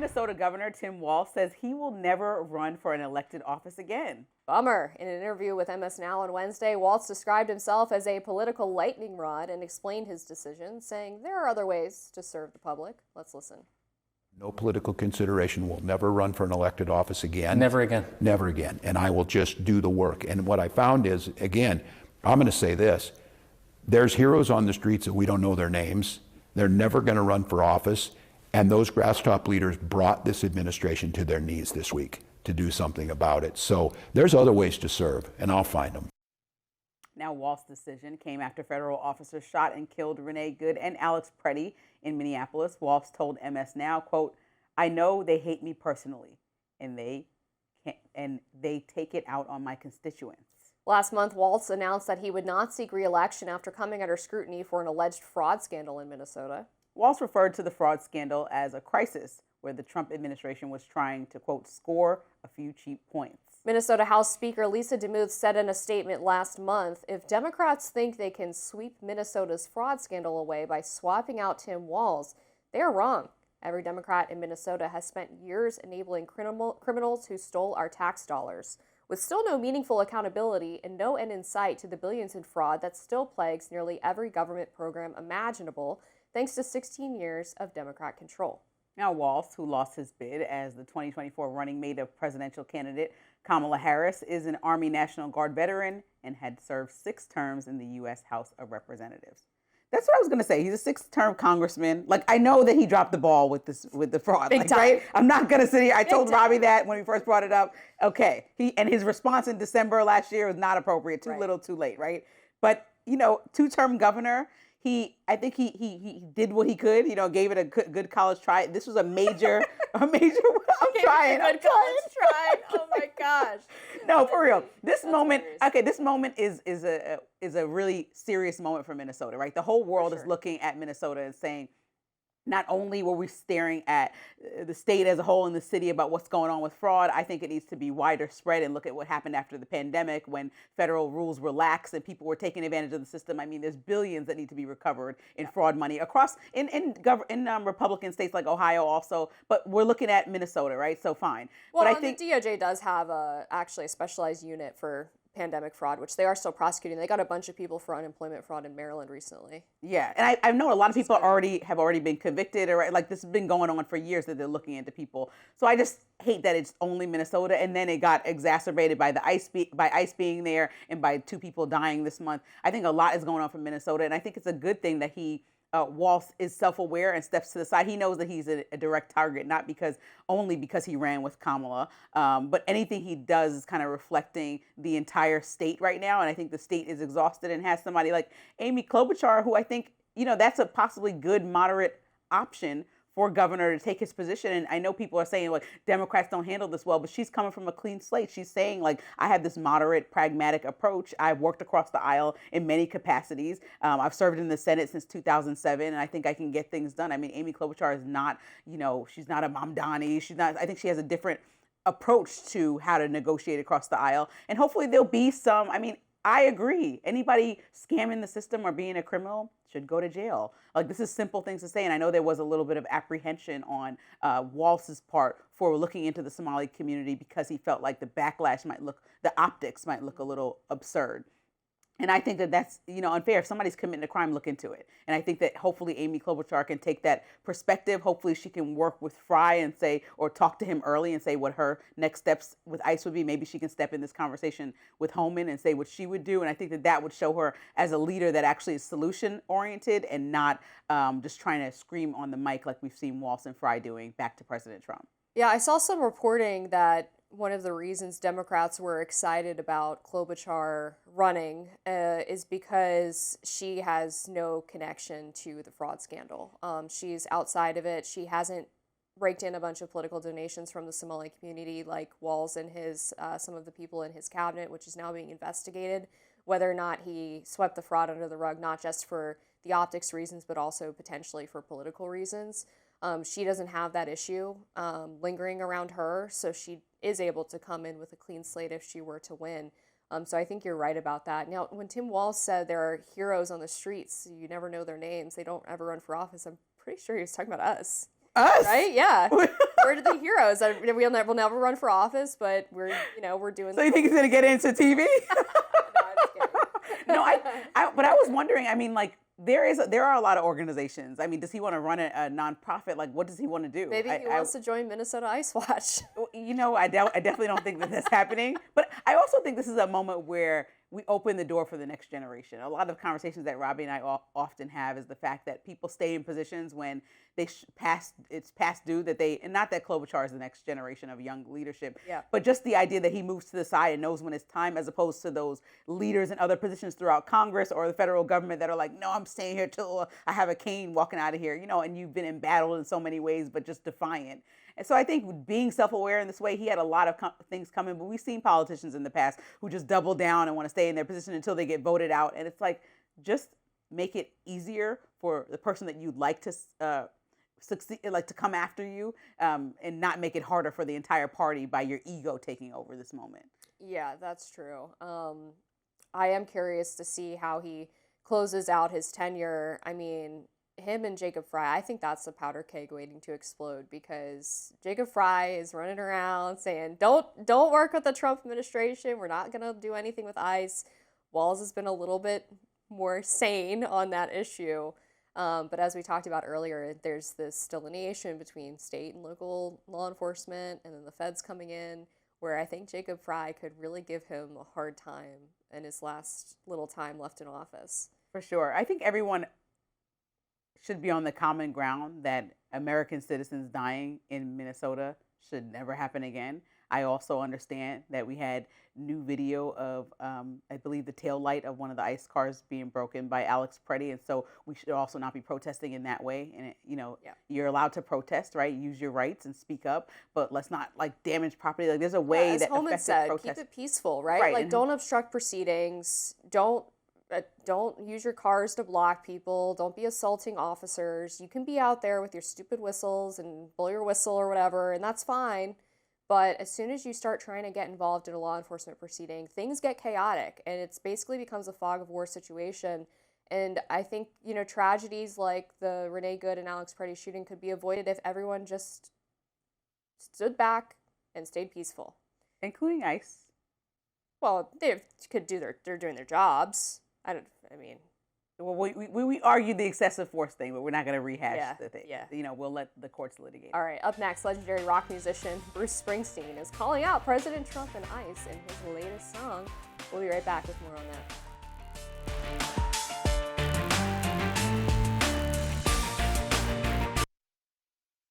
Minnesota Governor Tim Walz says he will never run for an elected office again. Bummer. In an interview with MS Now on Wednesday, Waltz described himself as a political lightning rod and explained his decision, saying there are other ways to serve the public. Let's listen. No political consideration. Will never run for an elected office again. Never again. Never again. And I will just do the work. And what I found is, again, I'm going to say this. There's heroes on the streets that we don't know their names. They're never going to run for office. And those grass-top leaders brought this administration to their knees this week to do something about it. So there's other ways to serve, and I'll find them. Now, Walz's decision came after federal officers shot and killed Renee Good and Alex Preddy in Minneapolis. Walz told MS Now, quote, "I know they hate me personally, and they take it out on my constituents." Last month, Waltz announced that he would not seek re-election after coming under scrutiny for an alleged fraud scandal in Minnesota. Walz referred to the fraud scandal as a crisis where the Trump administration was trying to, quote, score a few cheap points. Minnesota House Speaker Lisa DeMuth said in a statement last month, if Democrats think they can sweep Minnesota's fraud scandal away by swapping out Tim Walz, they're wrong. Every Democrat in Minnesota has spent years enabling criminals who stole our tax dollars, with still no meaningful accountability and no end in sight to the billions in fraud that still plagues nearly every government program imaginable, thanks to 16 years of Democrat control. Now, Walz, who lost his bid as the 2024 running mate of presidential candidate Kamala Harris, is an Army National Guard veteran and had served 6 terms in the U.S. House of Representatives. That's what I was going to say. He's a 6-term congressman. Like, I know that he dropped the ball with the fraud. Big time. Right? I'm not going to sit here. I Big told time. Robbie that when we first brought it up. Okay. His response in December last year was not appropriate. Too little, too late, right? But, 2-term governor. I think he did what he could, gave it a good college try. This was a major, I'm trying. Good college try. Oh my gosh. No, for real. This That's moment, hilarious. okay, this moment is a really serious moment for Minnesota, right? The whole world is looking at Minnesota and saying, not only were we staring at the state as a whole and the city about what's going on with fraud, I think it needs to be wider spread and look at what happened after the pandemic when federal rules were lax and people were taking advantage of the system. I mean, there's billions that need to be recovered in fraud money across in Republican states like Ohio also, but we're looking at Minnesota, right? So fine. Well, but I think the DOJ does have actually a specialized unit for pandemic fraud, which they are still prosecuting. They got a bunch of people for unemployment fraud in Maryland recently. Yeah, and I know a lot of people have already been convicted, or like this has been going on for years that they're looking into people. So I just hate that it's only Minnesota, and then it got exacerbated by ICE being there and by 2 people dying this month. I think a lot is going on for Minnesota, and I think it's a good thing that Walz is self-aware and steps to the side. He knows that he's a direct target, not only because he ran with Kamala, but anything he does is kind of reflecting the entire state right now. And I think the state is exhausted and has somebody like Amy Klobuchar, who I think, that's a possibly good moderate option for governor to take his position. And I know people are saying, like, Democrats don't handle this well, but she's coming from a clean slate. She's saying, like, I have this moderate, pragmatic approach. I've worked across the aisle in many capacities. I've served in the Senate since 2007, and I think I can get things done. I mean, Amy Klobuchar is not, she's not a Mamdani. I think she has a different approach to how to negotiate across the aisle. And hopefully there'll be I agree. Anybody scamming the system or being a criminal should go to jail. Like, this is simple things to say. And I know there was a little bit of apprehension on Walz's part for looking into the Somali community because he felt like the optics might look a little absurd. And I think that's, unfair. If somebody's committing a crime, look into it. And I think that hopefully Amy Klobuchar can take that perspective. Hopefully she can work with Fry and or talk to him early and say what her next steps with ICE would be. Maybe she can step in this conversation with Homan and say what she would do. And I think that would show her as a leader that actually is solution oriented and not just trying to scream on the mic like we've seen Walz and Fry doing back to President Trump. Yeah, I saw some reporting that one of the reasons Democrats were excited about Klobuchar running is because she has no connection to the fraud scandal. She's outside of it. She hasn't raked in a bunch of political donations from the Somali community like Walz and some of the people in his cabinet, which is now being investigated, whether or not he swept the fraud under the rug, not just for the optics reasons, but also potentially for political reasons. She doesn't have that issue lingering around her, so she is able to come in with a clean slate if she were to win. So I think you're right about that. Now, when Tim Walz said there are heroes on the streets, you never know their names, they don't ever run for office, I'm pretty sure he was talking about us. Us? Right? Yeah. We're the heroes. We'll never run for office, but we're doing. So you think he's gonna get into TV? No, I'm just kidding. No, but I was wondering. I mean, like there are a lot of organizations. I mean, does he want to run a nonprofit? Like, what does he want to do? Maybe he wants to join Minnesota Ice Watch. You know, I definitely don't think that that's happening. But I also think this is a moment where we open the door for the next generation. A lot of conversations that Robbie and I often have is the fact that people stay in positions when it's past due, that and not that Klobuchar is the next generation of young leadership, Yeah. but just the idea that he moves to the side and knows when it's time, as opposed to those leaders in other positions throughout Congress or the federal government that are like, no, I'm staying here till I have a cane walking out of here, and you've been embattled in so many ways, but just defiant. And so I think being self-aware in this way, he had a lot of things coming, but we've seen politicians in the past who just double down and want to stay in their position until they get voted out. And it's like, just make it easier for the person that you'd like to succeed, like to come after you, and not make it harder for the entire party by your ego taking over this moment. Yeah, that's true. I am curious to see how he closes out his tenure. I mean, him and Jacob Fry, I think that's a powder keg waiting to explode, because Jacob Fry is running around saying, don't work with the Trump administration. We're not going to do anything with ICE. Walz has been a little bit more sane on that issue. But as we talked about earlier, there's this delineation between state and local law enforcement and then the feds coming in, where I think Jacob Fry could really give him a hard time in his last little time left in office. For sure. I think everyone should be on the common ground that American citizens dying in Minnesota should never happen again. I also understand that we had new video of, I believe, the tail light of one of the ICE cars being broken by Alex Preddy, and so we should also not be protesting in that way. And you're allowed to protest, right? Use your rights and speak up, but let's not damage property. Like, there's a way as that Holman effective said, protest. keep it peaceful, right? Like, don't obstruct proceedings. Don't use your cars to block people. Don't be assaulting officers. You can be out there with your stupid whistles and blow your whistle or whatever, and that's fine. But as soon as you start trying to get involved in a law enforcement proceeding, things get chaotic, and it's basically becomes a fog of war situation. And I think, tragedies like the Renee Good and Alex Preddy shooting could be avoided if everyone just stood back and stayed peaceful. Including ICE. Well, they're doing their jobs. Well, we argued the excessive force thing, but we're not going to rehash the thing. Yeah. We'll let the courts litigate. All right, up next, legendary rock musician Bruce Springsteen is calling out President Trump and ICE in his latest song. We'll be right back with more on that.